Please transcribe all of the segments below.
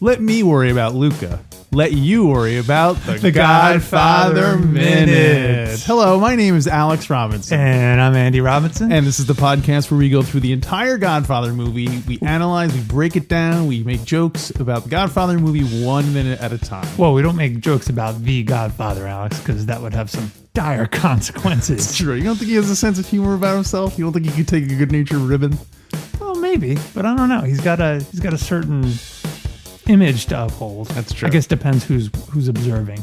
Let me worry about Luca. Let you worry about the Godfather Minute. Hello, my name is Alex Robinson. And I'm Andy Robinson. And this is the podcast where we go through the entire Godfather movie. We analyze, we break it down, we make jokes about the Godfather movie 1 minute at a time. Well, we don't make jokes about the Godfather, Alex, because that would have some dire consequences. It's true. You don't think he has a sense of humor about himself? You don't think he could take a good-natured ribbon? Well, maybe, but I don't know. He's got a certain image to uphold. That's true. I guess depends who's observing.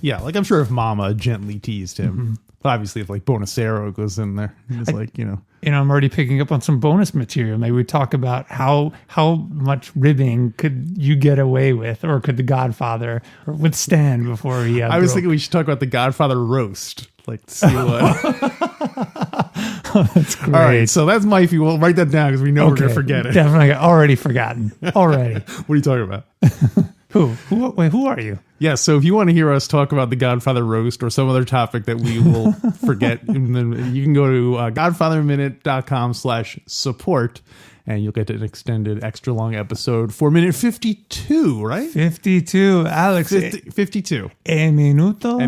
Yeah, like I'm sure if Mama gently teased him, but obviously if like Bonacero goes in there, he's I'm already picking up on some bonus material. Maybe we talk about how much ribbing could you get away with, or could the Godfather withstand before he. I was thinking we should talk about the Godfather roast, like to see what. Oh, that's great. All right, so that's Mifey. We'll write that down because we know we're gonna forget it. Definitely, already forgotten. Already. What are you talking about? Who are you? Yeah, so if you want to hear us talk about the Godfather roast or some other topic that we will forget, then you can go to godfatherminute.com/support and you'll get an extended extra long episode for minute 52, right? 52, Alex. 52. E minuto.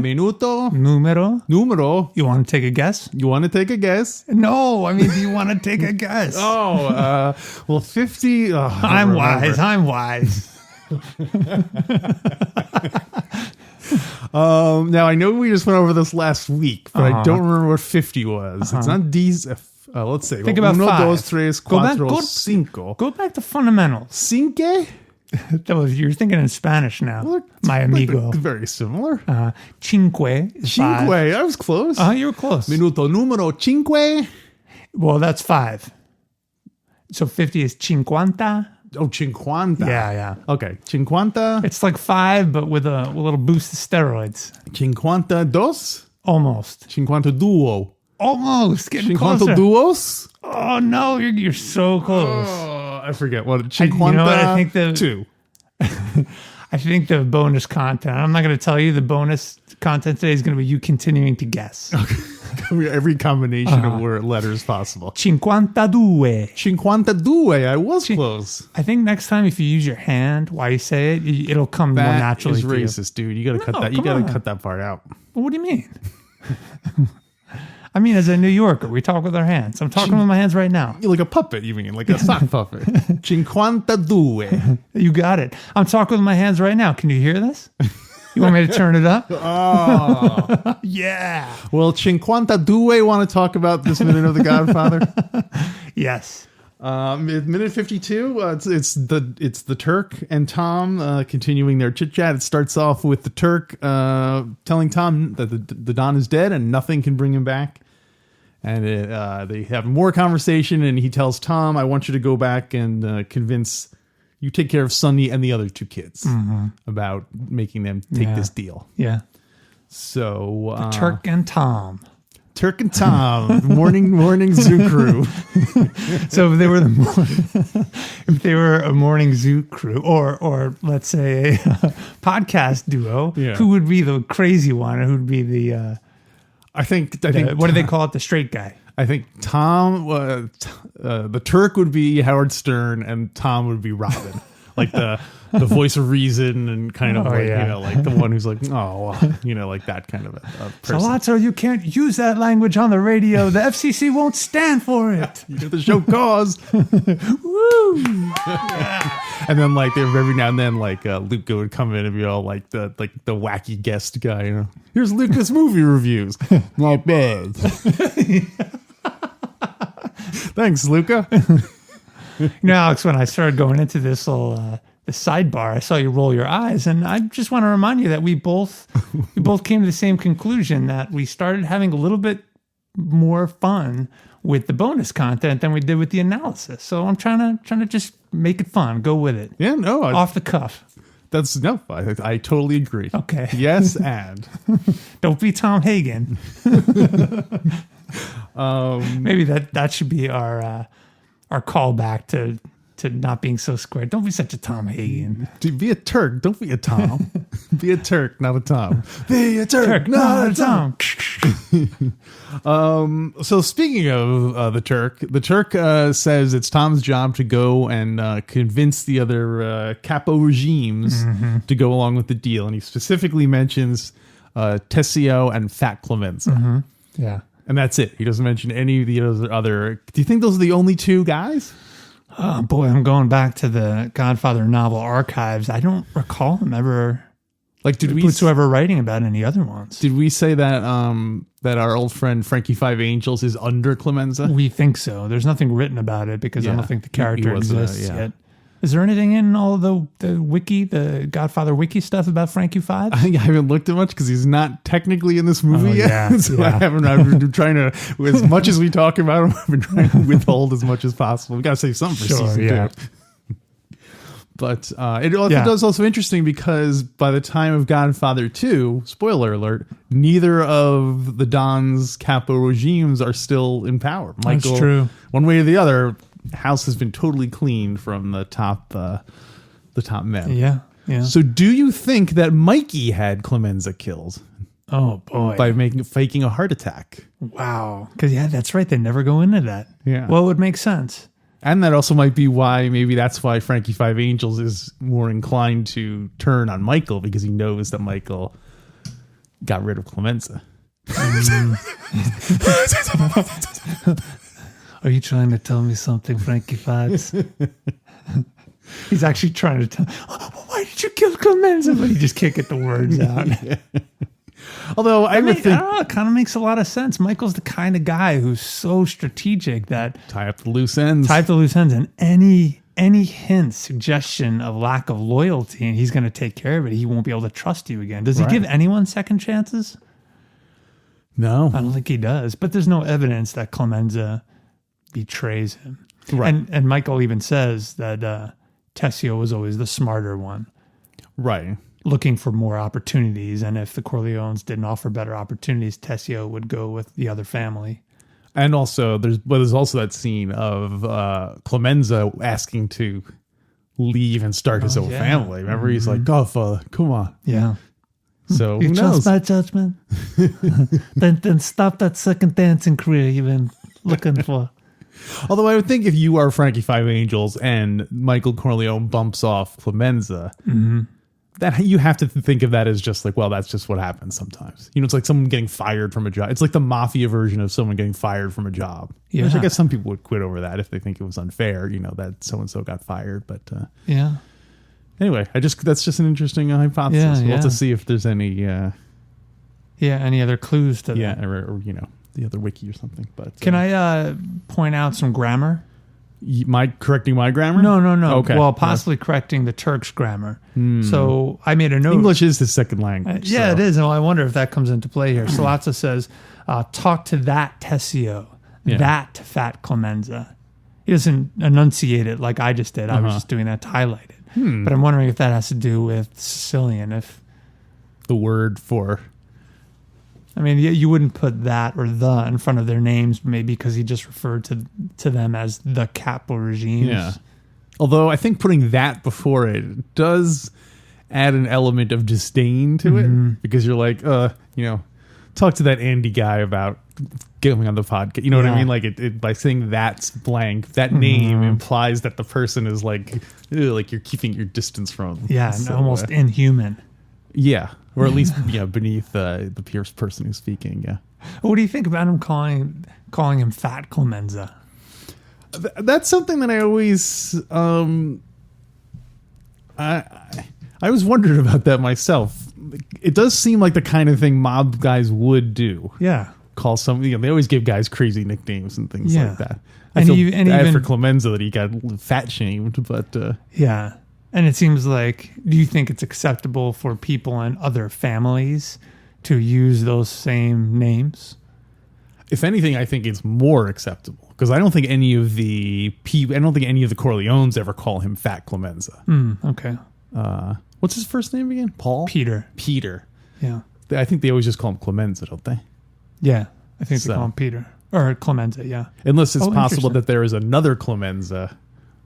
Numero. You want to take a guess? You want to take a guess? No, I mean, do you want to take a guess? 50. I'm wise. Now I know we just went over this last week, but I don't remember what 50 was. It's not these. Let's say. Think about 5. 2, 3, 4, 5. Go back to fundamentals. Cinque? You're thinking in Spanish now, well, my amigo. Very similar. Cinque. Cinque. I was close. You were close. Minuto numero cinque. Well, that's 5. So 50 is cinquanta. Oh, cinquanta. Yeah. Okay, cinquanta. It's like 5, but with a little boost of steroids. Cinquanta dos? Almost. Cinquanta duo. Almost. Getting cinquanta closer. Duos? Oh, no, you're so close. Oh, I forget. What? Cinquanta you know what? I think 2. I think the bonus content, I'm not going to tell you, the bonus content today is going to be you continuing to guess. Okay. Every combination of letters possible. Cinquantadue. Cinquantadue. I was close. I think next time if you use your hand while you say it, it'll come more naturally. That is racist, dude. You got to cut that. You got to cut that part out. Well, what do you mean? I mean, as a New Yorker, we talk with our hands. I'm talking with my hands right now. You're like a puppet, you mean, like a sock puppet. Cinquantadue. You got it. I'm talking with my hands right now. Can you hear this? You want me to turn it up? Oh. Yeah. Well, Cinquantadue want to talk about this minute of the Godfather? Yes. Minute 52, it's the Turk and Tom continuing their chit-chat. It starts off with the Turk telling Tom that the Don is dead and nothing can bring him back. And they have more conversation, and he tells Tom, I want you to go back and convince... You take care of Sonny and the other 2 kids about making them take this deal. Yeah. So the Turk and Tom. Turk and Tom, morning zoo crew. So if they were a morning zoo crew, or let's say a podcast duo, who would be the crazy one, or who would be the? I think. What do they call it? The straight guy. I think Tom, the Turk would be Howard Stern, and Tom would be Robin, like the voice of reason, and kind of like the one who's like, like that kind of a person. Sollozzo, you can't use that language on the radio. The FCC won't stand for it. You have to show cause. Woo! Yeah. And then like every now and then Luca would come in and be all like the wacky guest guy. Here's Luca's movie reviews. Not bad. Thanks, Luca. Alex, when I started going into this little the sidebar, I saw you roll your eyes, and I just want to remind you that we both came to the same conclusion, that we started having a little bit more fun with the bonus content than we did with the analysis. So I'm trying to just make it fun, go with it. Yeah, no, off the cuff. That's no. I totally agree. Okay. Yes, and Don't be Tom Hagen. Maybe that should be our callback to not being so square. Don't be such a Tom Hagen. be a Turk. Don't be a Tom. Be a Turk, not a Tom. Be a Turk, not a Tom. So speaking of the Turk says it's Tom's job to go and convince the other capo regimes to go along with the deal, and he specifically mentions Tessio and Fat Clemenza. Yeah. And that's it. He doesn't mention any of the other. Do you think those are the only two guys? Oh boy, I'm going back to the Godfather novel archives. I don't recall him ever, whatsoever writing about any other ones. Did we say that that our old friend Frankie Five Angels is under Clemenza? We think so. There's nothing written about it because I don't think the character exists yet. Is there anything in all the wiki, the Godfather wiki stuff about Frankie Five? I haven't looked at much because he's not technically in this movie yet. Yeah, so I've been trying to, as much as we talk about him, I've been trying to withhold as much as possible. We got to save something for season 2. But it does also interesting because by the time of Godfather 2, spoiler alert, neither of the Don's capo regimes are still in power. Michael, that's true. One way or the other, house has been totally cleaned from the top men. Yeah. So do you think that Mikey had Clemenza killed? Oh boy. By faking a heart attack. Wow. Because that's right. They never go into that. Yeah. Well, it would make sense. And that also might be why, maybe that's why Frankie Five Angels is more inclined to turn on Michael, because he knows that Michael got rid of Clemenza. Are you trying to tell me something, Frankie Fives? He's actually trying to tell. Oh, why did you kill Clemenza? But he just can't get the words out. Although I would think, I don't know, it kind of makes a lot of sense. Michael's the kind of guy who's so strategic that tie up the loose ends, and any hint, suggestion of lack of loyalty, and he's going to take care of it. He won't be able to trust you again. Does he give anyone second chances? No, I don't think he does. But there's no evidence that Clemenza betrays him. Right. And Michael even says that Tessio was always the smarter one. Right. Looking for more opportunities. And if the Corleones didn't offer better opportunities, Tessio would go with the other family. And also, there's also that scene of Clemenza asking to leave and start his own family. Remember, he's like, Godfather, come on. Yeah. So you who trust knows? my judgment? then stop that second dancing career you've been looking for. Although I would think if you are Frankie Five Angels and Michael Corleone bumps off Clemenza, that you have to think of that as just like, well, that's just what happens sometimes. You know, it's like someone getting fired from a job. It's like the mafia version of someone getting fired from a job. Yeah. Which I guess some people would quit over that if they think it was unfair, you know, that so-and-so got fired. But yeah. Anyway, that's just an interesting hypothesis. Yeah, We'll have to see if there's any any other clues to that. Yeah, or you know, the other wiki or something. But can I point out some grammar? Correcting my grammar? No. Okay. Well, possibly correcting the Turk's grammar. So I made a note. English is his second language. Yeah, it is. And I wonder if that comes into play here. Sollozzo says, talk to that Tessio, that Fat Clemenza. He doesn't enunciate it like I just did. I was just doing that to highlight it. But I'm wondering if that has to do with Sicilian. If the word for... I mean, you wouldn't put that or the in front of their names, maybe because he just referred to them as the capo regimes. Yeah. Although I think putting that before it does add an element of disdain to it, because you're like, you know, talk to that Andy guy about going on the podcast. You know what I mean? Like it by saying that's blank, that name implies that the person is like you're keeping your distance from them. Yeah, so, almost inhuman. Yeah. Or at least, beneath the person who's speaking. Yeah. What do you think about him calling him Fat Clemenza? That's something that I always, I was wondering about that myself. It does seem like the kind of thing mob guys would do. Yeah. Call somebody, they always give guys crazy nicknames and things like that. I feel bad even for Clemenza that he got fat shamed, but yeah. And it seems like, do you think it's acceptable for people in other families to use those same names? If anything, I think it's more acceptable because I don't think any of the Corleones ever call him Fat Clemenza. Okay. What's his first name again? Paul? Peter. Peter. Yeah. I think they always just call him Clemenza, don't they? Yeah. I think they call him Peter. Or Clemenza, yeah. Unless it's possible that there is another Clemenza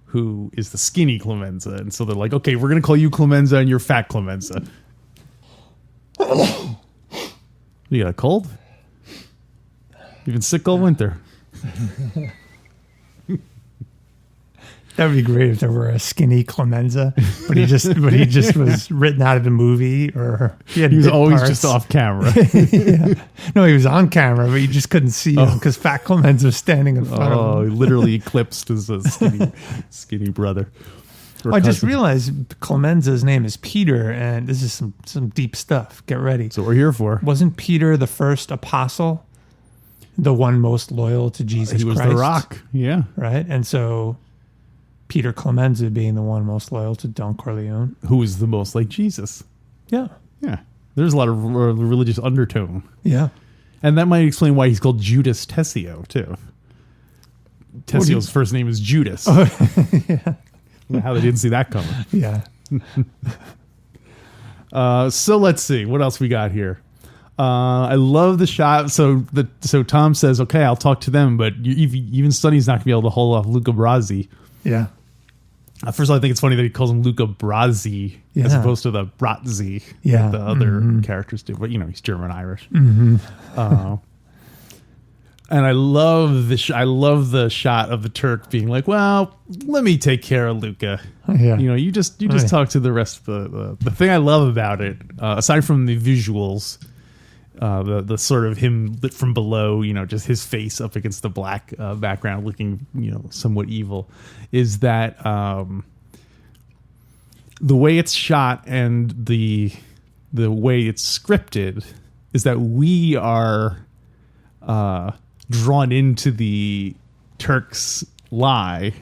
who is the skinny Clemenza. And so they're like, okay, we're going to call you Clemenza and you're fat Clemenza. You got a cold? You've been sick all winter. That would be great if there were a skinny Clemenza, but he just was written out of the movie, or he was always just off camera. Yeah. No, he was on camera, but you just couldn't see him because Fat Clemenza was standing in front of him. He literally eclipsed his skinny brother. I just realized Clemenza's name is Peter, and this is some deep stuff. Get ready. So what we're here for. Wasn't Peter the first apostle? The one most loyal to Jesus Christ? He was the rock, yeah. Right? And so Peter Clemenza being the one most loyal to Don Corleone. Who is the most like Jesus. Yeah. Yeah. There's a lot of religious undertone. Yeah. And that might explain why he's called Judas Tessio, too. Tessio's first name is Judas. Oh, yeah. How they didn't see that coming. Yeah. So let's see. What else we got here? I love the shot. So Tom says, okay, I'll talk to them, but even Sonny's not going to be able to hold off Luca Brasi. Yeah. First of all, I think it's funny that he calls him Luca Brasi as opposed to the Bratzi that the other characters do. But, he's German-Irish. Mm-hmm. And I love the shot of the Turk being like, well, let me take care of Luca. Yeah. You just talk to the rest of the thing I love about it, aside from the visuals, the sort of him lit from below, just his face up against the black background looking, somewhat evil, is that the way it's shot and the way it's scripted is that we are drawn into the Turk's lie.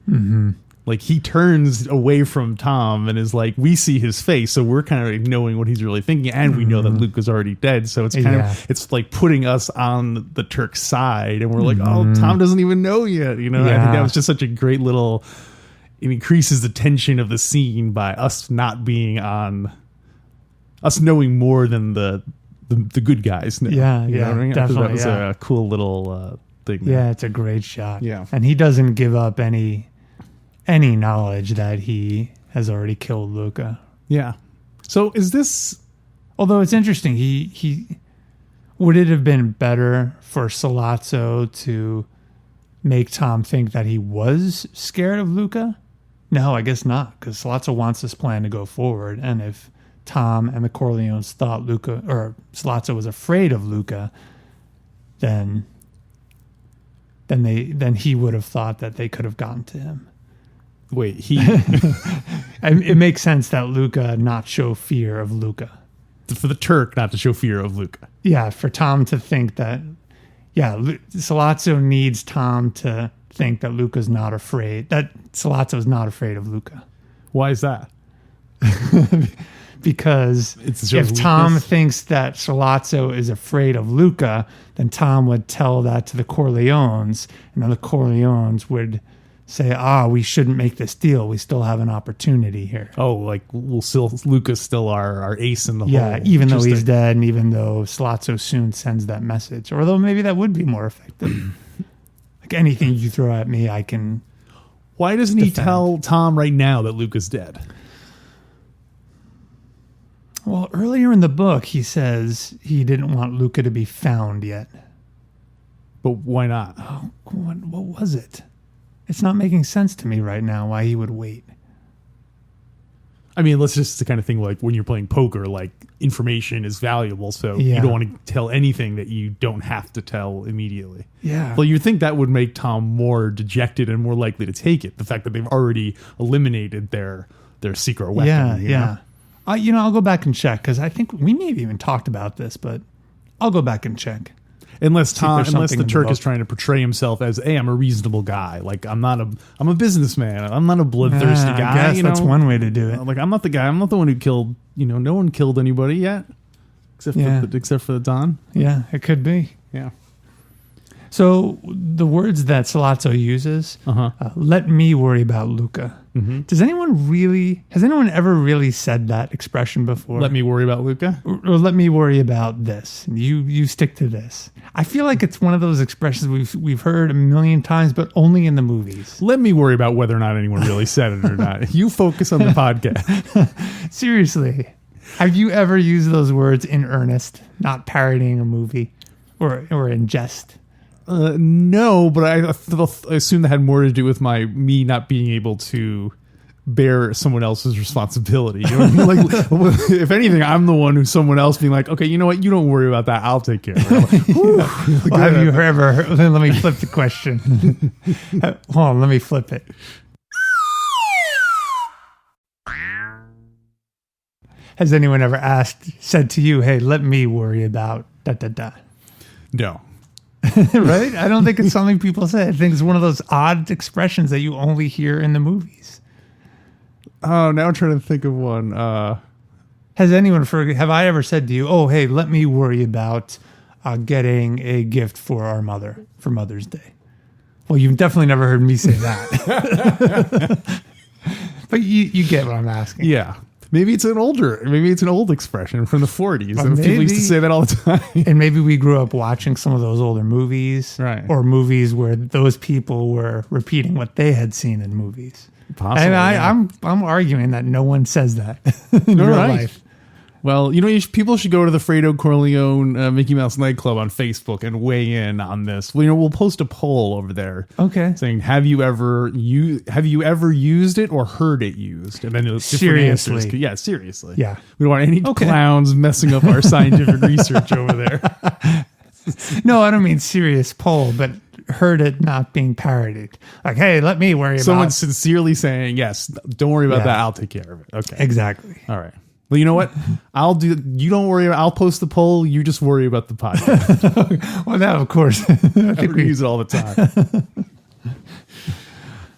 Mm-hmm. Like he turns away from Tom and is like, we see his face, so we're kind of knowing what he's really thinking, and we know that Luke is already dead. So it's kind of it's like putting us on the Turk's side, and we're like, oh, Tom doesn't even know yet. I think that was just such a great little. It increases the tension of the scene by us not being on, us knowing more than the good guys know. Yeah, you know what I mean? Definitely. That was a cool little thing. Yeah, it's a great shot. Yeah, and he doesn't give up any knowledge that he has already killed Luca. Yeah. So is this? Although it's interesting, he would it have been better for Sollozzo to make Tom think that he was scared of Luca? No, I guess not, because Sollozzo wants this plan to go forward, and if Tom and the Corleones thought Luca or Sollozzo was afraid of Luca, then he would have thought that they could have gotten to him. Wait, it makes sense that Luca not show fear of Luca. For the Turk not to show fear of Luca. Yeah, for Tom to think that, Sollozzo needs Tom to think that Luca's not afraid, that Sollozzo's not afraid of Luca. Why is that? Because if Tom thinks that Sollozzo is afraid of Luca, then Tom would tell that to the Corleones, and then the Corleones would say, we shouldn't make this deal. We still have an opportunity here. Oh, like Luca's still our ace in the hole. Yeah, even though he's dead, and even though Sollozzo soon sends that message. Although maybe that would be more effective. Like anything you throw at me, I can. Why doesn't he tell Tom right now that Luca's dead? Well, earlier in the book, he says he didn't want Luca to be found yet. But why not? Oh, what was it? It's not making sense to me right now why he would wait. I mean, let's just the kind of thing like when you're playing poker, like information is valuable, so you don't want to tell anything that you don't have to tell immediately. Yeah. Well, you'd think that would make Tom more dejected and more likely to take it. The fact that they've already eliminated their secret weapon. Yeah. I'll go back and check, because I think we may have even talked about this, but I'll go back and check. Unless the Turk is trying to portray himself as, hey, I'm a reasonable guy. Like I'm a businessman. I'm not a bloodthirsty guy. I guess that's one way to do it. Like I'm not the guy. I'm not the one who killed. No one killed anybody yet, except for the Don. Yeah, it could be. Yeah. So the words that Sollozzo uses, let me worry about Luca. Has anyone ever really said that expression before? Let me worry about Luca? Or let me worry about this. You stick to this. I feel like it's one of those expressions we've heard a million times, but only in the movies. Let me worry about whether or not anyone really said it or not. You focus on the podcast. Seriously. Have you ever used those words in earnest, not parodying a movie or in jest? No, but I assume that had more to do with me not being able to bear someone else's responsibility. You know what I mean? Like, if anything, I'm the one who's someone else being like, okay, you know what? You don't worry about that. I'll take care of it. Well, have you ever heard? Let me flip the question. Hold on, let me flip it. Has anyone ever said to you, hey, let me worry about da da da? No. Right? I don't think it's something people say. I think it's one of those odd expressions that you only hear in the movies. Oh, now I'm trying to think of one. Have I ever said to you, oh, hey, let me worry about getting a gift for our mother for Mother's Day? Well, you've definitely never heard me say that. But you get what I'm asking. Yeah. Maybe it's an old expression from the 40s. And people used to say that all the time. And maybe we grew up watching some of those older movies. Right. Or movies where those people were repeating what they had seen in movies. Possibly, and yeah. I'm arguing that no one says that in real life. Well, people should go to the Fredo Corleone Mickey Mouse nightclub on Facebook and weigh in on this. Well, we'll post a poll over there. Okay. Saying, have you ever used it or heard it used? And then different seriously. answers. Yeah, seriously. Yeah. We don't want any clowns messing up our scientific research over there. No, I don't mean serious poll, but heard it not being parodied. Like, hey, let me worry about someone sincerely saying, yes, don't worry about that. I'll take care of it. Okay. Exactly. All right. Well, you know what? You don't worry about, I'll post the poll. You just worry about the podcast. Well, now, of course. I think we use it all the time.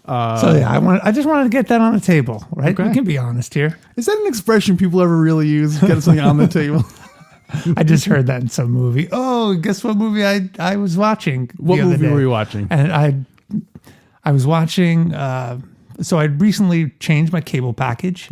So yeah, I just wanted to get that on the table, right? Okay. We can be honest here. Is that an expression people ever really use? Get something on the table? I just heard that in some movie. Oh, guess what movie I was watching? What movie were you watching? And I was watching. So I'd recently changed my cable package,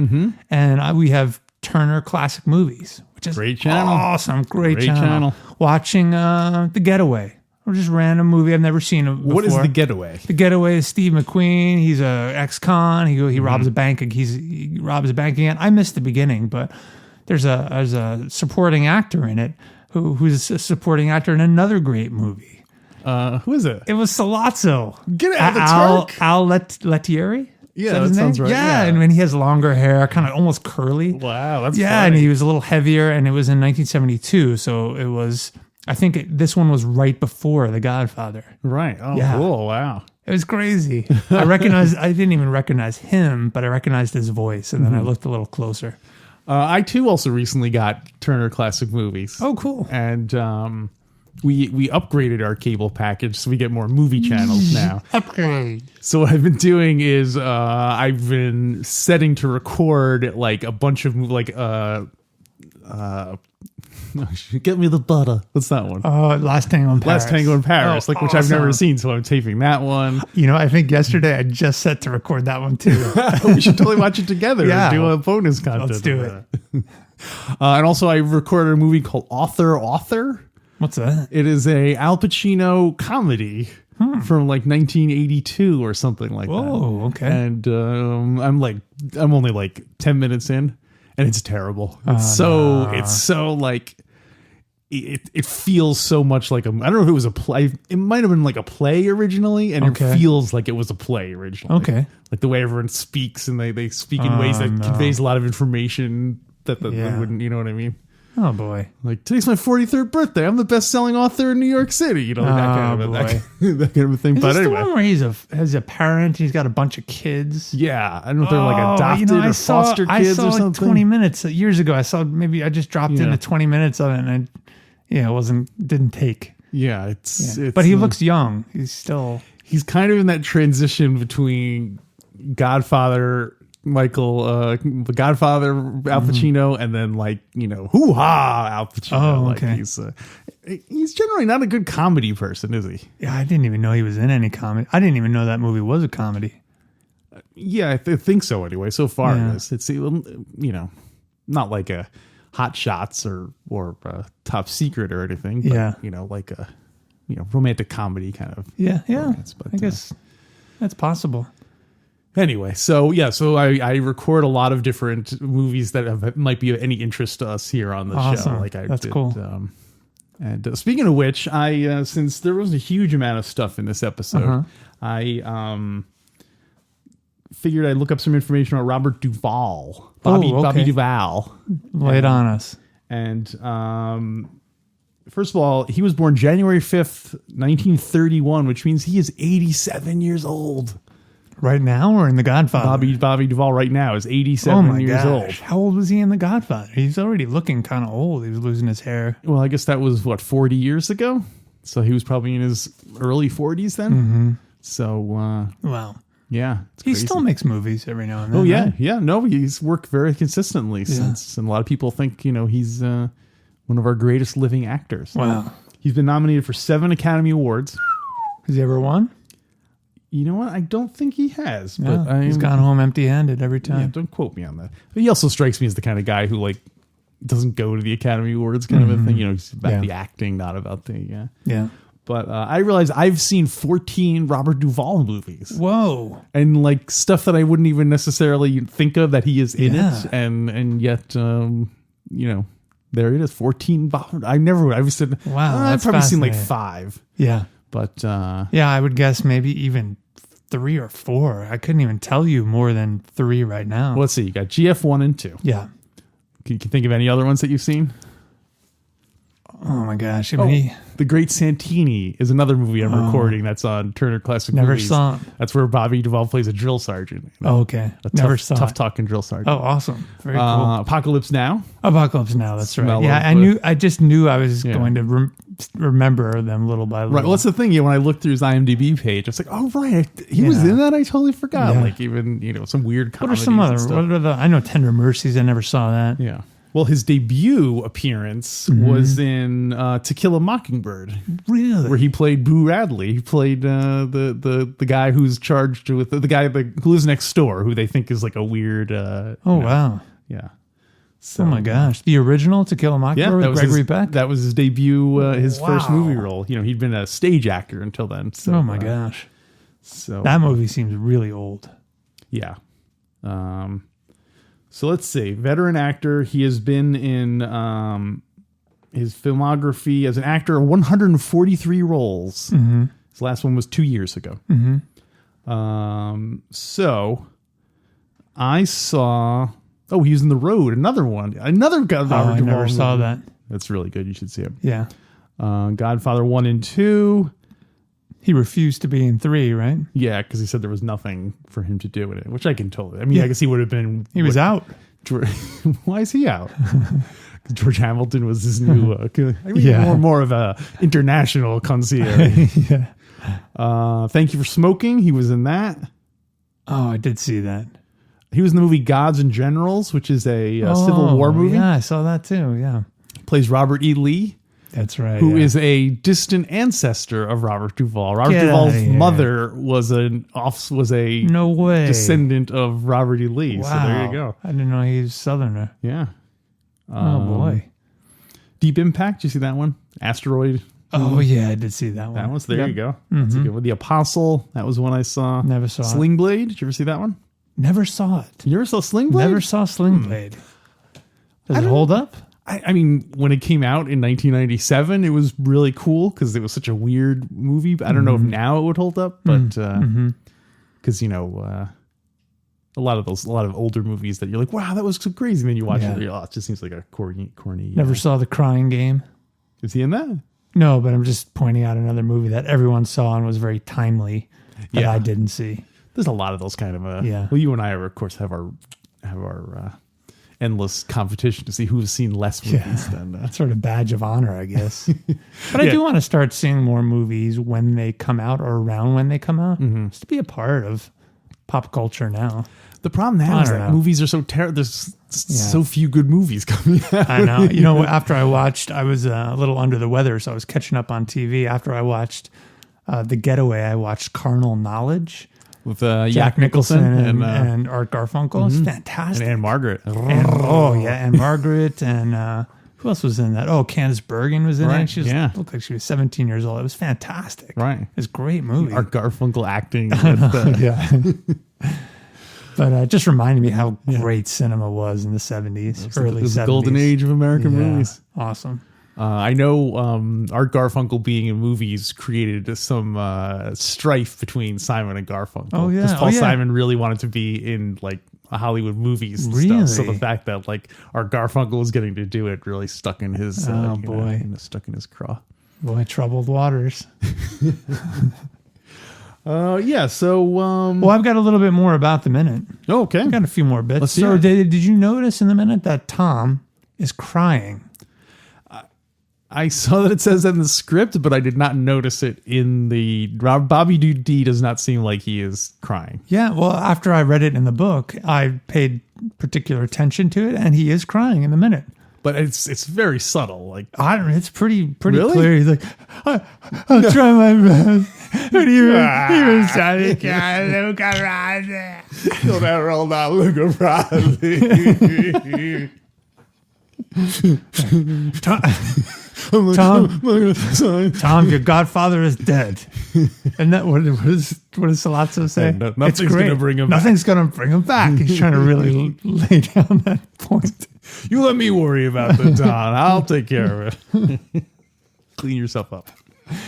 and we have Turner Classic Movies, which is great channel. Awesome, great channel. Watching The Getaway, or just random movie I've never seen before. What is The Getaway? The Getaway is Steve McQueen. He's a ex-con. He robs a bank. He robs a bank again. I missed the beginning, but there's a supporting actor in it who's a supporting actor in another great movie. Who is it? It was Sollozzo. Get out of the Turk. Al Lettieri. Yeah, that sounds right. Yeah, and when he has longer hair, kind of almost curly. Wow, that's funny. And he was a little heavier, and it was in 1972, so it was. I think this one was right before The Godfather. Right. Oh, yeah. Cool. Wow. It was crazy. I didn't even recognize him, but I recognized his voice, and then I looked a little closer. I too also recently got Turner Classic Movies. Oh, cool. And we upgraded our cable package so we get more movie channels now. Upgrade. So what I've been doing is I've been setting to record like a bunch of Get Me the Butter. What's that one? Last Tango in Paris. Last Tango in Paris, which I've never seen, so I'm taping that one. I think yesterday I just set to record that one too. We should totally watch it together and do a bonus content. Let's do it. And also I recorded a movie called Author. What's that? It is a Al Pacino comedy from like 1982 or something like that. Oh, okay. And I'm only like 10 minutes in, and it's terrible. It's so like it feels so much like I don't know if it was a play. It might have been like a play originally, and it feels like it was a play originally. Okay, like the way everyone speaks, and they speak in ways that conveys a lot of information that they wouldn't. You know what I mean? Oh boy! Like, today's my 43rd birthday. I'm the best-selling author in New York City. That kind of a thing. Is but this anyway, the one where has a parent? He's got a bunch of kids. Yeah, I don't know if they're like adopted or foster kids or something. Like 20 minutes years ago. I just dropped into 20 minutes of it, and didn't take. Yeah, it's but he looks young. He's kind of in that transition between Godfather Michael, the Godfather, Al Pacino, and then like, hoo ha, Al Pacino. Oh, Like okay. he's generally not a good comedy person, is he? Yeah, I didn't even know he was in any comedy. I didn't even know that movie was a comedy. Yeah, I think so anyway. So far, Yeah. it is. It's, not like a Hot Shots or Top Secret or anything. But, Yeah. like a, romantic comedy kind of. Yeah. romance, but, I guess that's possible. Anyway, so I record a lot of different movies that might be of any interest to us here on the Awesome. show. Like I That's did, cool. And speaking of which, I since there wasn't a huge amount of stuff in this episode, I figured I'd look up some information on Robert Duvall, Bobby Duvall. Lay it on us. And first of all, he was born January 5th, 1931, which means he is 87 years old. Right now or in The Godfather? Bobby Duvall right now is 87 Oh my years gosh. old. How old was he in The Godfather? He's already looking kind of old. He was losing his hair. Well, I guess that was 40 years ago. So he was probably in his early 40s then. Mm-hmm. So, Wow. yeah. It's He crazy. still makes movies every now and then. Oh, yeah. right? Yeah. No, he's worked very consistently since. And a lot of people think, he's one of our greatest living actors. Wow. He's been nominated for 7 Academy Awards. Has he ever won? You know what? I don't think he has. No, But he's gone home empty-handed every time. Yeah, don't quote me on that. But he also strikes me as the kind of guy who doesn't go to the Academy Awards kind of a thing. He's about the acting, not about the. Yeah. But I realized I've seen 14 Robert Duvall movies, Whoa. and stuff that I wouldn't even necessarily think of that he is in Yeah. it, and yet there it is, 14. I've said Wow, I've that's probably seen like fascinating. 5, Yeah. but Yeah, I would guess maybe even 3 or 4. I couldn't even tell you more than 3 right now. let's see. You got GF 1 and 2. Yeah. Can you think of any other ones that you've seen? Oh my gosh. I mean, The Great Santini is another movie I'm recording that's on Turner Classic Never Movies. saw it. That's where Bobby Duvall plays a drill sergeant. Oh, okay. A Never tough, saw tough it. talking drill sergeant. Oh, awesome. Very cool. Apocalypse Now. Apocalypse Now. That's Smell right. Yeah, of I just knew I was going to remember them little by little. Right. Well, that's the thing. When I looked through his IMDb page, I was like, oh, right. He was in that. I totally forgot. Yeah. Like even, some weird What comedies are some other? and stuff. What are the? I know Tender Mercies. I never saw that. Yeah. Well, his debut appearance was in To Kill a Mockingbird, Really? where he played Boo Radley. He played the guy who's charged with the guy who lives next door, who they think is like a weird. Wow. Yeah. So, Oh my gosh. The original To Kill a Mockingbird with Gregory Peck? That was his debut, his first movie role. He'd been a stage actor until then. So, Oh my gosh. So That movie seems really old. yeah. So let's see. Veteran actor. He has been in his filmography as an actor 143 roles. Mm-hmm. His last one was 2 years ago. Mm-hmm. So I saw. Oh, he was in The Road. Another one. Another Godfather. I never saw movie. that. That's really good. You should see it. Yeah. Godfather 1 and 2. He refused to be in 3, right? Yeah, because he said there was nothing for him to do in it, which I can totally. I mean, I guess he would have been. He was out. Why is he out? George Hamilton was his new. More of a international concierge. Yeah. Thank You for Smoking. He was in that. Oh, I did see that. He was in the movie Gods and Generals, which is a Civil War movie. Yeah, I saw that too. Yeah. Plays Robert E. Lee. That's right. Who is a distant ancestor of Robert Duvall. Robert Get Duvall's outta here. mother was a no way descendant of Robert E. Lee. Wow. So there you go. I didn't know he was Southerner. Yeah. Oh boy. Deep Impact. You see that one? Asteroid. Oh yeah, I did see that one. That one's there. You go. That's a good one. The Apostle. That was one I saw. Never saw it. Sling Blade. Did you ever see that one? Never saw it. You ever saw Sling Blade? Never saw Sling Blade. Does it hold up? I mean, when it came out in 1997, it was really cool because it was such a weird movie. I don't know if now it would hold up, but because a lot of older movies that you're like, wow, that was so crazy. And then you watch it, and you're like, oh, it just seems like a corny. Never saw The Crying Game. Is he in that? No, but I'm just pointing out another movie that everyone saw and was very timely that I didn't see. There's a lot of those kind of. Well, you and I, of course, have our endless competition to see who's seen less movies than that's sort of badge of honor, I guess. But I do want to start seeing more movies when they come out or around when they come out, just to be a part of pop culture now. The problem now is that movies are so terrible. There's so few good movies coming out. I know. You know, after I was a little under the weather, so I was catching up on TV. After I watched The Getaway, I watched Carnal Knowledge. With Jack Nicholson and Art Garfunkel. It's fantastic. And Anne Margaret. Anne Margaret. And who else was in that? Oh, Candice Bergen was in it. She looked like she was 17 years old. It was fantastic. Right. It's a great movie. Art Garfunkel acting. But it just reminded me how great cinema was in the 70s, early 70s. It was the golden age of American movies. Awesome. I know Art Garfunkel being in movies created some strife between Simon and Garfunkel. Oh, yeah. Because Paul Simon really wanted to be in like Hollywood movies and stuff. So the fact that like Art Garfunkel was getting to do it really stuck in his stuck in his craw. Boy, troubled waters. So well, I've got a little bit more about the minute. Oh, okay. I've got a few more bits. Let's So did you notice in the minute that Tom is crying? I saw that it says that in the script, but I did not notice it in the... Bobby D does not seem like he is crying. Yeah, well, after I read it in the book, I paid particular attention to it, and he is crying in the minute. But it's very subtle. Like it's pretty really? Clear. He's like, I'll try my best. But even started crying, Luca Rossi. You'll never roll out Luca Rossi. Tom, your godfather is dead. And that what does Sollozzo say? Nothing's going to bring him back. Nothing's going to bring him back. He's trying to really lay down that point. You let me worry about the Don. I'll take care of it. Clean yourself up.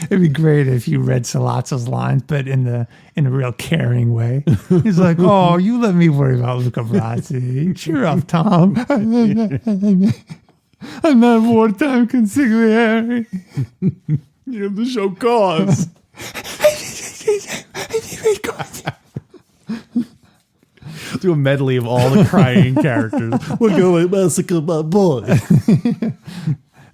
It'd be great if you read Sollozzo's lines, but in a real caring way. He's like, "Oh, you let me worry about Luca Brasi. Cheer up, Tom. I'm not wartime consigliere. You have to show cause." Do a medley of all the crying characters. We're going to massacre my boy.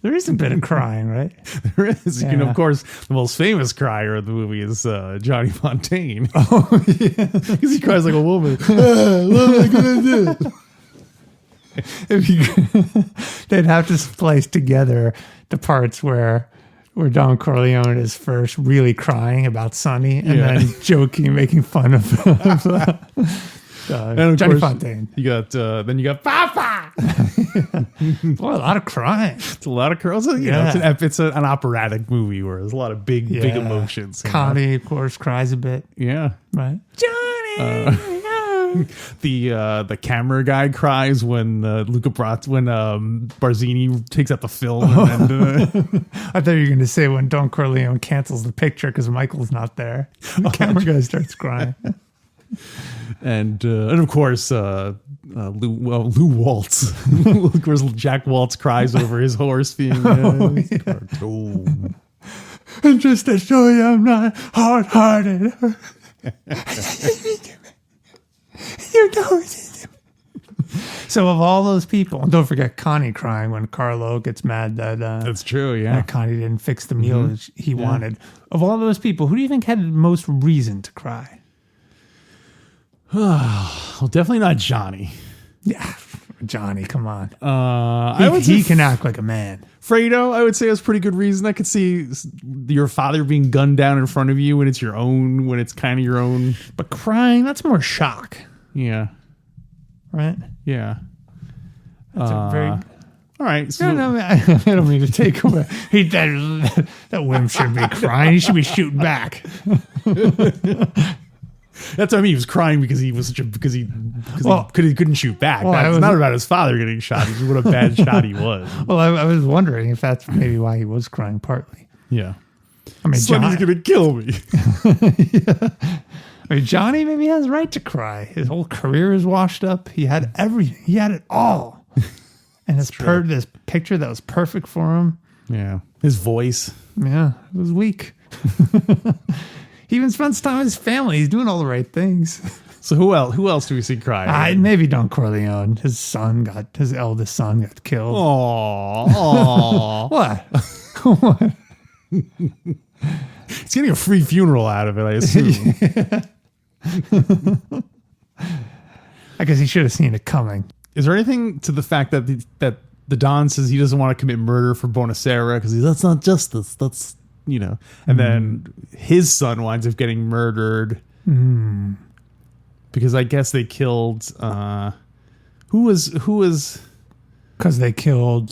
There is a bit of crying, right? There is. Yeah. You know, of course, the most famous crier of the movie is Johnny Fontaine. Oh, yeah. Because he cries like a woman. What am I going to do? They'd have to splice together the parts where Don Corleone is first really crying about Sonny and then joking, making fun of Johnny Fontaine. You got then you got Papa. Boy, a lot of crying. It's a lot of curls. You know, it's an operatic movie where there's a lot of big emotions. Connie, of course, cries a bit. Yeah, right. Johnny. The camera guy cries when Barzini takes out the film. I thought you were going to say when Don Corleone cancels the picture because Michael's not there. The camera guy starts crying. And of course, Lou Waltz. Of course, Jack Waltz cries over his horse being cartoon. And just to show you I'm not hard-hearted. You know. So of all those people, and don't forget Connie crying when Carlo gets mad that that's true. Yeah, that Connie didn't fix the meal he wanted. Of all those people, who do you think had the most reason to cry? Well, definitely not Johnny. Yeah, Johnny, come on. He can act like a man. Fredo, I would say, has pretty good reason. I could see your father being gunned down in front of you when it's your own, when it's kind of your own. But crying, that's more shock. Yeah. Right? Yeah. That's a very... All right. So I don't mean to take away. That Wim shouldn't be crying. He should be shooting back. That's what I mean. He was crying because he couldn't shoot back. It's not about his father getting shot. It's what a bad shot he was. Well, I was wondering if that's maybe why he was crying partly. Yeah. I mean, Sonny's going to kill me. I mean, Johnny maybe has a right to cry. His whole career is washed up. He had everything. He had it all. And this picture that was perfect for him. Yeah. His voice. Yeah. It was weak. He even spends time with his family. He's doing all the right things. So who else do we see cry? Maybe Don Corleone. His eldest son got killed. Aww. What? What? He's getting a free funeral out of it, I assume. I guess he should have seen it coming. Is there anything to the fact that the Don says he doesn't want to commit murder for Bonacera because that's not justice. That's, and then his son winds up getting murdered because I guess they killed who was because they killed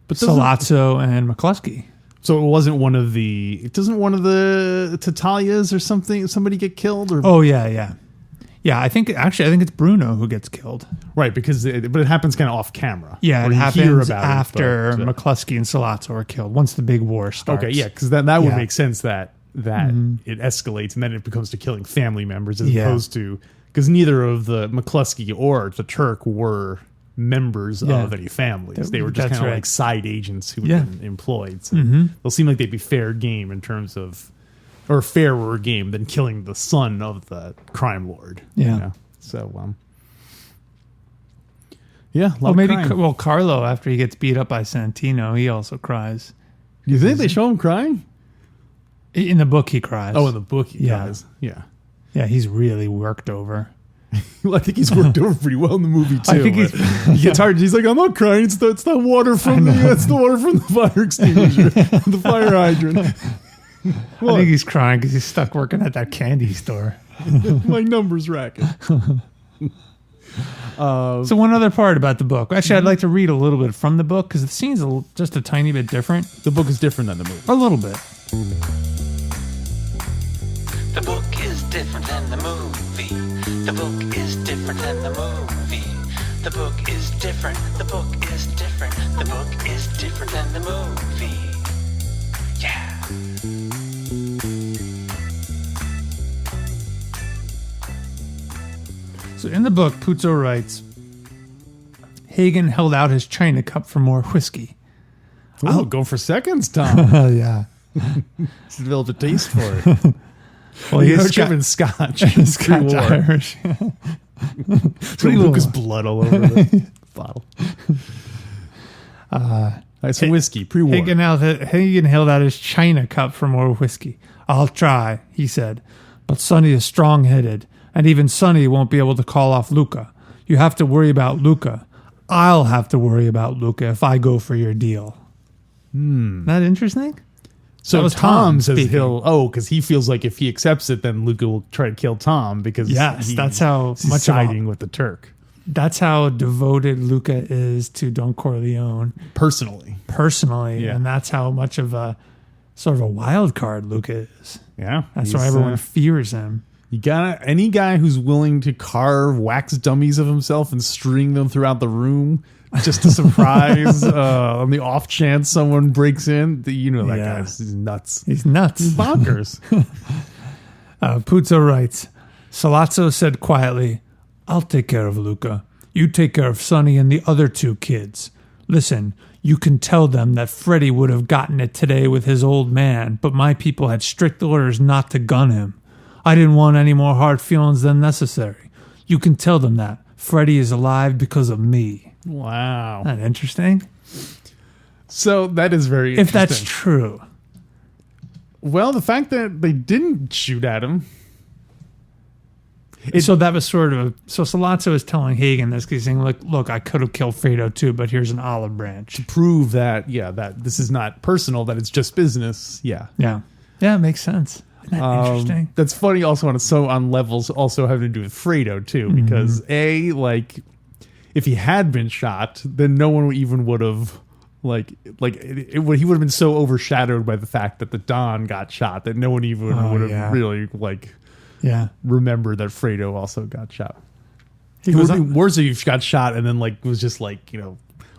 Sollozzo and McCluskey. So it wasn't one of the Tatalias or something. Somebody get killed or Yeah, I think it's Bruno who gets killed. Right, but it happens kind of off camera. Yeah, it happens after McCluskey and Sollozzo are killed. Once the big war starts. Okay, yeah, because that would make sense that it escalates and then it becomes to killing family members as opposed to because neither of the McCluskey or the Turk were members of any families. They were just kind of like side agents who had been employed. So they'll seem like they'd be fair game in terms of. Or fairer game than killing the son of the crime lord. Yeah. So, Carlo, after he gets beat up by Santino, he also cries. You think they show him crying? In the book, he cries. Oh, in the book, he cries. Yeah. Yeah, he's really worked over. Well, I think he's worked over pretty well in the movie, too. I think he gets hard. He's like, I'm not crying. It's the water from the fire extinguisher, the fire hydrant. I think he's crying because he's stuck working at that candy store. My numbers racket. So one other part about the book. Actually, I'd like to read a little bit from the book because the scene's just a tiny bit different. The book is different than the movie. A little bit. The book is different than the movie. The book is different than the movie. The book is different. The book is different. The book is different than the movie. Yeah. So in the book, Puzo writes, Hagen held out his china cup for more whiskey. Oh, go for seconds, Tom. Yeah. He's developed a taste for it. Well, he's drinking Scotch. Scotch Irish. Lucas blood all over the bottle. It's whiskey, pre-war. Hagen held out his china cup for more whiskey. I'll try, he said. But Sonny is strong-headed, and even Sonny won't be able to call off Luca. You have to worry about Luca. I'll have to worry about Luca if I go for your deal. Isn't that interesting? So Tom says because he feels like if he accepts it, then Luca will try to kill Tom because that's how much siding with the Turk. That's how devoted Luca is to Don Corleone. Personally. Yeah. And that's how much of a sort of a wild card Luca is. Yeah. That's why everyone fears him. You got any guy who's willing to carve wax dummies of himself and string them throughout the room just to surprise on the off chance someone breaks in. That guy's nuts. He's nuts. He's bonkers. Puzo writes, Sollozzo said quietly, I'll take care of Luca. You take care of Sonny and the other two kids. Listen, you can tell them that Freddie would have gotten it today with his old man, but my people had strict orders not to gun him. I didn't want any more hard feelings than necessary. You can tell them that. Freddie is alive because of me. Wow. Isn't that interesting? So that is very interesting. If that's true. Well, the fact that they didn't shoot at him. So that was so Sollozzo is telling Hagen this because he's saying, look, I could have killed Fredo too, but here's an olive branch. To prove that, that this is not personal, that it's just business. Yeah. Yeah. Yeah, it makes sense. Isn't that interesting? That's funny also on levels also having to do with Fredo too, because if he had been shot, then no one even would have he would have been so overshadowed by the fact that the Don got shot that no one even would have really remembered that Fredo also got shot. It would be worse if he got shot and then was just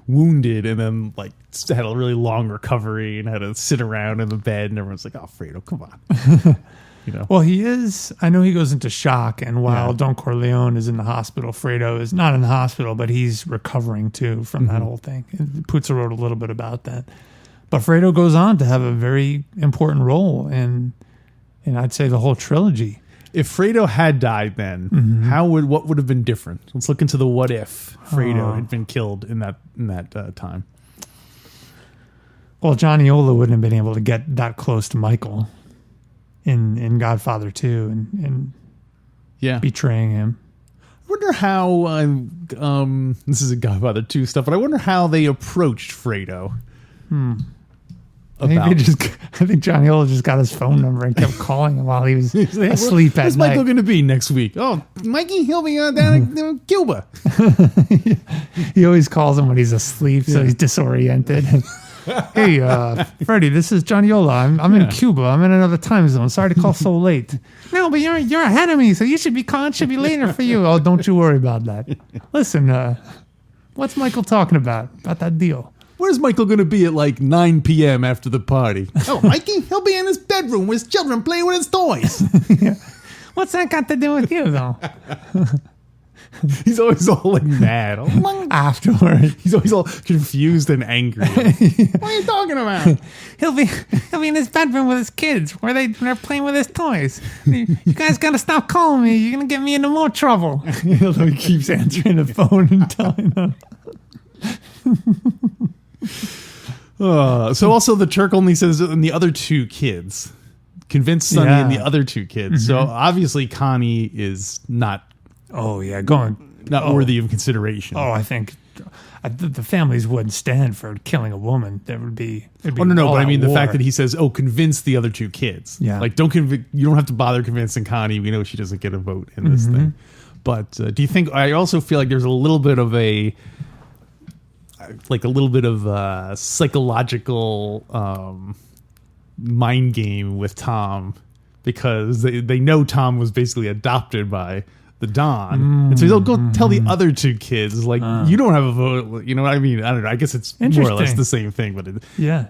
wounded and then had a really long recovery and had to sit around in the bed and everyone's like, oh, Fredo, come on. Well, he is. I know he goes into shock, and while Don Corleone is in the hospital, Fredo is not in the hospital, but he's recovering too from that whole thing. Puzo wrote a little bit about that. But Fredo goes on to have a very important role in I'd say the whole trilogy. If Fredo had died then, what would have been different? Let's look into the what if Fredo had been killed in that time. Well, Johnny Ola wouldn't have been able to get that close to Michael in Godfather 2 and betraying him. wonder how this is a Godfather 2 stuff, but I wonder how they approached Fredo. I think Johnny Ola just got his phone number and kept calling him while he was asleep at Where's night. Michael going to be next week? Oh, Mikey, he'll be down in Cuba. He always calls him when he's asleep, so he's disoriented. Hey, Freddie, this is Johnny Ola. I'm in Cuba. I'm in another time zone. Sorry to call so late. No, but you're ahead of me, so you should be calling. It should be later for you. Oh, don't you worry about that. Listen, what's Michael talking about that deal? Where's Michael going to be at like 9 p.m. after the party? Oh, Mikey, he'll be in his bedroom with his children playing with his toys. What's that got to do with you, though? He's always all like mad. Afterward, He's always all confused and angry. What are you talking about? he'll be in his bedroom with his kids, where they're playing with his toys. You guys got to stop calling me. You're gonna get me into more trouble. He keeps answering the phone and telling them. So also the Turk only says and the other two kids. Convinced Sonny and the other two kids. So obviously Connie is not worthy of consideration. Oh, I think the families wouldn't stand for killing a woman. It'd be but I mean the fact that he says, "Oh, convince the other two kids." Yeah, like you don't have to bother convincing Connie. We know she doesn't get a vote in this thing. But do you think? I also feel like there's a little bit of psychological mind game with Tom, because they know Tom was basically adopted by the Don, and so he'll go tell the other two kids, like, you don't have a vote. You know what I mean? I don't know. I guess it's more or less the same thing, but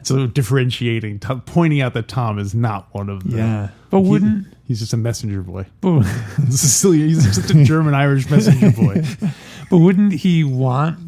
so differentiating, pointing out that Tom is not one of them. Yeah, but he's just a messenger boy. Sicilian, he's just a German Irish messenger boy. But wouldn't he want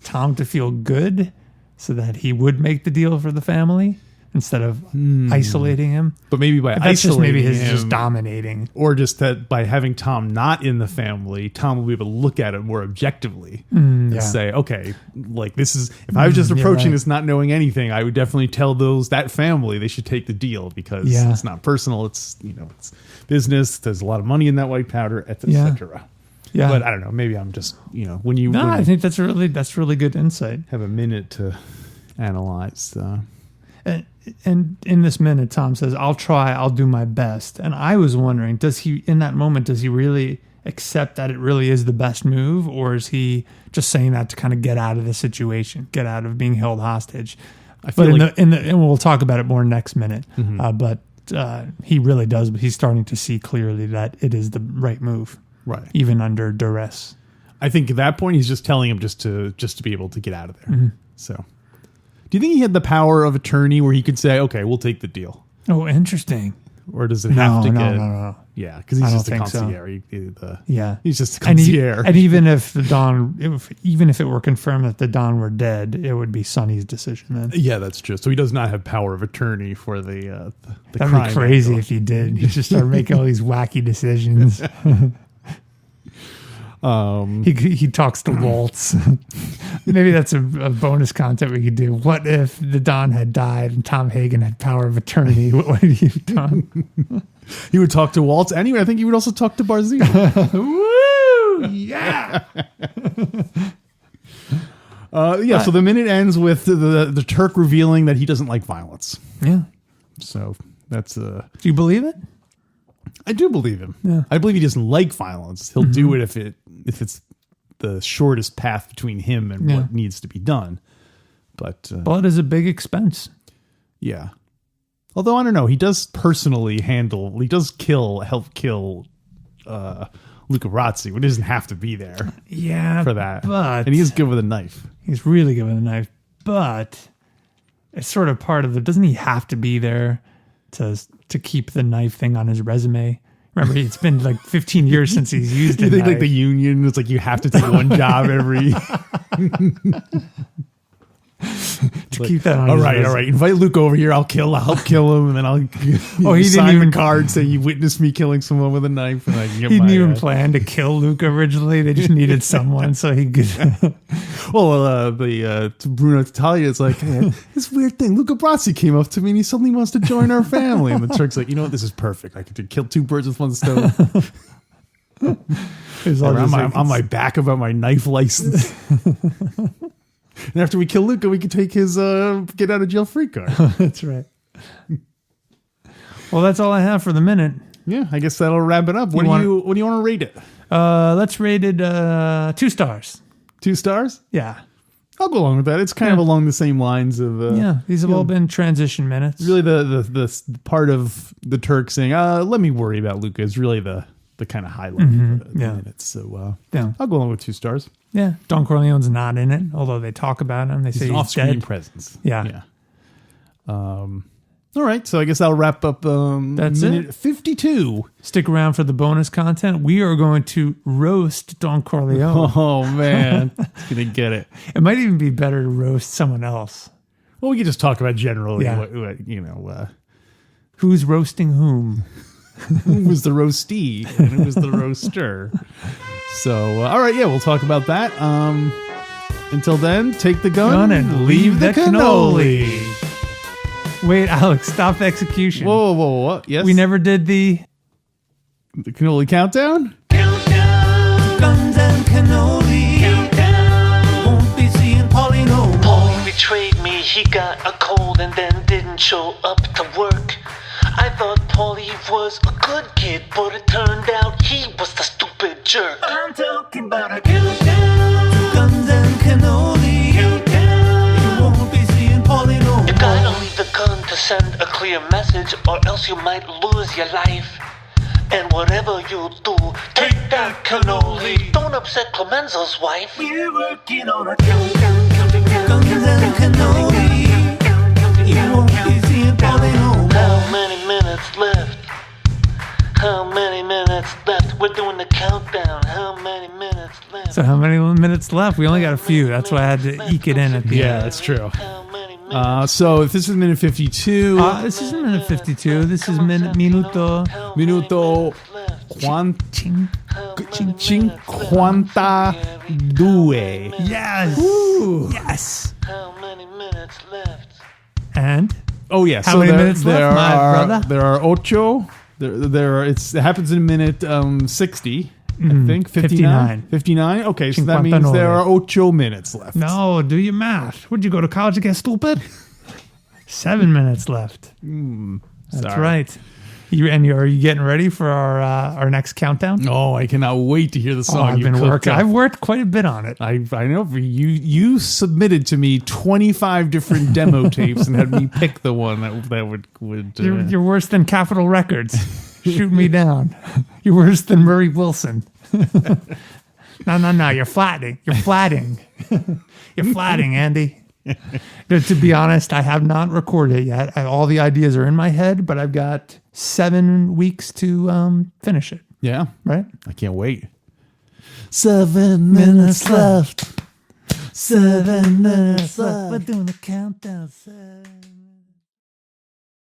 Tom to feel good so that he would make the deal for the family instead of isolating him? But maybe by isolating him, just dominating, or just that by having Tom not in the family, Tom will be able to look at it more objectively and say, okay, like this is, if I was just approaching this not knowing anything, I would definitely tell that family they should take the deal, because it's not personal. It's, it's business. There's a lot of money in that white powder, etc. Yeah, but I don't know. Maybe I'm just I think that's really good insight. Have a minute to analyze. And in this minute, Tom says, I'll do my best. And I was wondering, does he really accept that it really is the best move, or is he just saying that to kind of get out of the situation, get out of being held hostage? And we'll talk about it more next minute. But he really does. But he's starting to see clearly that it is the right move, right? Even under duress. I think at that point he's just telling him just to be able to get out of there. So. Do you think he had the power of attorney where he could say, okay, we'll take the deal? Oh, interesting. Or does it have to get... No. Yeah, because he's just a concierge. So. He's just a concierge. And even if even if it were confirmed that the Don were dead, it would be Sonny's decision then. Yeah, that's true. So he does not have power of attorney for the That'd be crazy if he did. He'd just start making all these wacky decisions. He talks to Waltz. Maybe that's a bonus content we could do. What if the Don had died and Tom Hagen had power of attorney? What would he have done? He would talk to Waltz anyway. I think he would also talk to Barzini. Woo! Yeah. So the minute ends with the Turk revealing that he doesn't like violence. Yeah. So that's Do you believe it? I do believe him. Yeah. I believe he doesn't like violence. He'll do it if it's the shortest path between him and what needs to be done. But blood is a big expense. Yeah. Although I don't know, he does personally help kill Luca Razzi, but he doesn't have to be there. Yeah, for that. But and he is good with a knife. He's really good with a knife. But it's sort of part of doesn't he have to be there to keep the knife thing on his resume? Remember, it's been like 15 years since he's used it. You think like the union, it's like you have to take one job every... keep that on. All right. Invite Luke over here. I'll help kill him, and then I'll he sign the card saying you witnessed me killing someone with a knife. And I can get he didn't even plan to kill Luke originally. They just needed someone so he could. Bruno Tattaglia is like, hey, this weird thing. Luca Brasi came up to me and he suddenly wants to join our family. And the Turk's like, you know what? This is perfect. I could kill two birds with one stone. It's all just like, on my back about my knife license. And after we kill Luca, we can take his get out of jail free card. That's right. Well, that's all I have for the minute. Yeah, I guess that'll wrap it up. What do you want to rate it? Let's rate it 2 stars. 2 stars? Yeah. I'll go along with that. It's kind of along the same lines of These have all been transition minutes. Really, the part of the Turk saying, "Let me worry about Luca" is really the kind of highlight of the minutes. So I'll go along with 2 stars. Yeah, Don Corleone's not in it, although they talk about him. They say he's off-screen dead. presence. Yeah. All right, so I guess I'll wrap up That's minute 52. Stick around for the bonus content. We are going to roast Don Corleone. Oh, man. It's going to get it. It might even be better to roast someone else. Well, we can just talk about generally, Yeah. Who's roasting whom? who was the roastee and who was the roaster. So, all right, we'll talk about that. Until then, take the gun and leave the cannoli. Wait, Alex, stop execution. Whoa, what? Yes? We never did the cannoli countdown? Countdown. Guns and cannoli. Countdown. Won't be seeing Paulie no more. Paulie betrayed me, he got a cold and then didn't show up to work. I thought Paulie was a good kid, but it turned out he was the stupid jerk. I'm talking about a countdown. Guns and cannoli. Countdown. You won't be seeing Paulie no more. You gotta leave the gun to send a clear message, or else you might lose your life. And whatever you do, take that cannoli. Don't upset Clemenza's wife. We're working on a countdown, counting down. Guns and cannoli. You won't be seeing Paulie no more. How many minutes left? How many minutes left? We're doing the countdown. How many minutes left? So how many minutes left? We only got a few. That's why I had to eke it in at the end. That's true. How many minutes? So if this is minute 52, This isn't minute 52. This is minuto. minuto Ching. 52. Yes. Ooh. Yes. How many minutes left? And Oh yeah. How many minutes left, my brother? There are ocho. There are. It happens in minute 60. I think 59. 59. Okay, so that means there are ocho minutes left. no, do your math. Would you go to college and get stupid? 7 minutes left. That's sorry. right. Are you getting ready for our next countdown? Oh, I cannot wait to hear the song. I've been working. I've worked quite a bit on it. I know. You submitted to me 25 different demo tapes and had me pick the one that would. You're worse than Capitol Records. Shoot me down. You're worse than Murray Wilson. No. You're flatting. You're flatting. You're flatting, Andy. To be honest, I have not recorded it yet. All the ideas are in my head, but I've got 7 weeks to finish it. Yeah, Right? I can't wait. 7 minutes left. 7 minutes left. We're doing the countdown. 7.